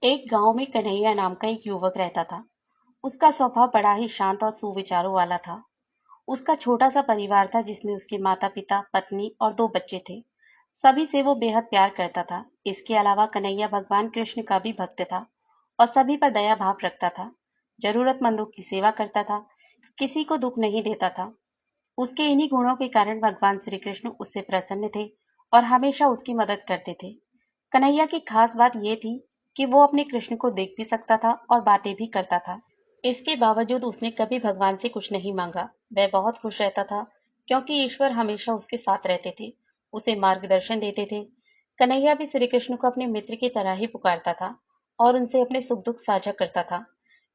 एक गांव में कन्हैया नाम का एक युवक रहता था। उसका स्वभाव बड़ा ही शांत और सुविचारों वाला था। उसका छोटा सा परिवार था जिसमें उसके माता पिता, पत्नी और दो बच्चे थे। सभी से वो बेहद प्यार करता था। इसके अलावा कन्हैया भगवान कृष्ण का भी भक्त था और सभी पर दया भाव रखता था। जरूरतमंदों की सेवा करता था, किसी को दुख नहीं देता था। उसके इन्हीं गुणों के कारण भगवान श्री कृष्ण उससे प्रसन्न थे और हमेशा उसकी मदद करते थे। कन्हैया की खास बात ये थी कि वो अपने कृष्ण को देख भी सकता था और बातें भी करता था। इसके बावजूद उसने कभी भगवान से कुछ नहीं मांगा। वह बहुत खुश रहता था क्योंकि ईश्वर हमेशा उसके साथ रहते थे, उसे मार्गदर्शन देते थे। कन्हैया भी श्री कृष्ण को अपने मित्र की तरह ही पुकारता था और उनसे अपने सुख दुख साझा करता था।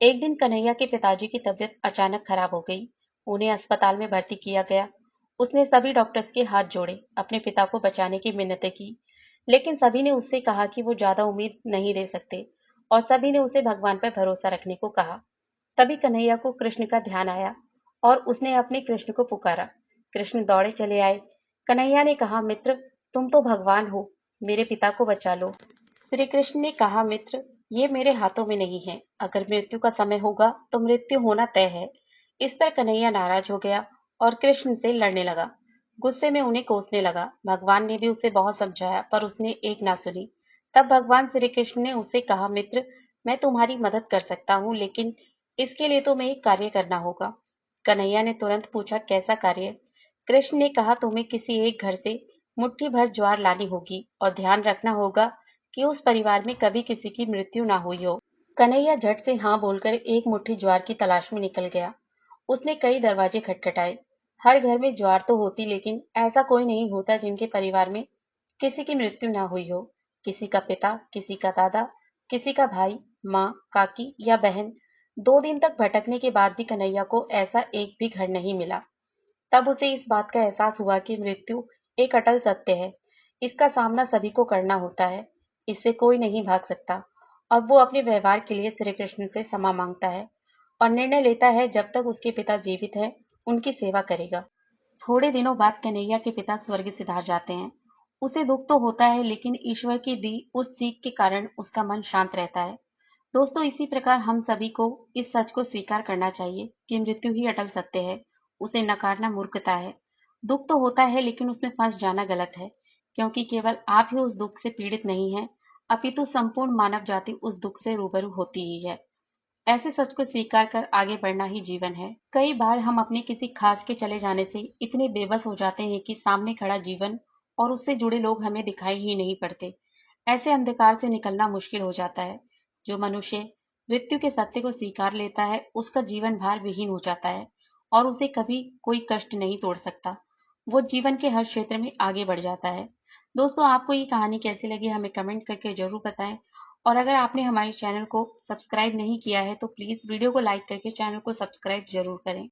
एक दिन कन्हैया के पिताजी की तबीयत अचानक खराब हो गई। उन्हें अस्पताल में भर्ती किया गया। उसने सभी डॉक्टर्स के हाथ जोड़े, अपने पिता को बचाने की मिन्नतें की, लेकिन सभी ने उससे कहा कि वो ज्यादा उम्मीद नहीं दे सकते और सभी ने उसे भगवान पर भरोसा रखने को कहा। तभी कन्हैया को कृष्ण का ध्यान आया और उसने अपने कृष्ण को पुकारा। कृष्ण दौड़े चले आए। कन्हैया ने कहा, मित्र, तुम तो भगवान हो, मेरे पिता को बचा लो। श्री कृष्ण ने कहा, मित्र, ये मेरे हाथों में नहीं है। अगर मृत्यु का समय होगा तो मृत्यु होना तय है। इस पर कन्हैया नाराज हो गया और कृष्ण से लड़ने लगा। गुस्से में उन्हें कोसने लगा। भगवान ने भी उसे बहुत समझाया पर उसने एक ना सुनी। तब भगवान श्री कृष्ण ने उससे कहा, मित्र, मैं तुम्हारी मदद कर सकता हूँ, लेकिन इसके लिए तुम्हें एक कार्य करना होगा। कन्हैया ने तुरंत पूछा, कैसा कार्य? कृष्ण ने कहा, तुम्हें किसी एक घर से मुट्ठी भर ज्वार लानी होगी और ध्यान रखना होगा कि उस परिवार में कभी किसी की मृत्यु ना हुई हो। कन्हैया झट से हाँ बोलकर एक मुट्ठी ज्वार की तलाश में निकल गया। उसने कई दरवाजे खटखटाए। हर घर में ज्वार तो होती, लेकिन ऐसा कोई नहीं होता जिनके परिवार में किसी की मृत्यु ना हुई हो। किसी का पिता, किसी का दादा, किसी का भाई, माँ, काकी या बहन। 2 दिन तक भटकने के बाद भी कन्हैया को ऐसा एक भी घर नहीं मिला। तब उसे इस बात का एहसास हुआ कि मृत्यु एक अटल सत्य है। इसका सामना सभी को करना होता है। इससे कोई नहीं भाग सकता। और वो अपने व्यवहार के लिए श्री कृष्ण से क्षमा मांगता है और निर्णय लेता है जब तक उसके पिता जीवित हैं, उनकी सेवा करेगा। थोड़े दिनों बाद कन्हैया के पिता स्वर्ग सिधार जाते हैं। उसे दुख तो होता है, लेकिन ईश्वर की दी उस सीख के कारण उसका मन शांत रहता है। दोस्तों, इसी प्रकार हम सभी को इस सच को स्वीकार करना चाहिए कि मृत्यु ही अटल सत्य है। उसे नकारना मूर्खता है। दुख तो होता है, लेकिन उसमें फंस जाना गलत है, क्योंकि केवल आप ही उस दुख से पीड़ित नहीं हैं, अपितु संपूर्ण मानव जाति उस दुख से रूबरू होती ही है। ऐसे सच को स्वीकार कर आगे बढ़ना ही जीवन है। कई बार हम अपने किसी खास के चले जाने से इतने बेबस हो जाते हैं कि सामने खड़ा जीवन और उससे जुड़े लोग हमें दिखाई ही नहीं पड़ते। ऐसे अंधकार से निकलना मुश्किल हो जाता है। जो मनुष्य मृत्यु के सत्य को स्वीकार लेता है, उसका जीवन भार विहीन हो जाता है और उसे कभी कोई कष्ट नहीं तोड़ सकता। वो जीवन के हर क्षेत्र में आगे बढ़ जाता है। दोस्तों, आपको ये कहानी कैसी लगी हमें कमेंट करके जरूर बताएं। और अगर आपने हमारे चैनल को सब्सक्राइब नहीं किया है तो प्लीज वीडियो को लाइक करके चैनल को सब्सक्राइब जरूर करें।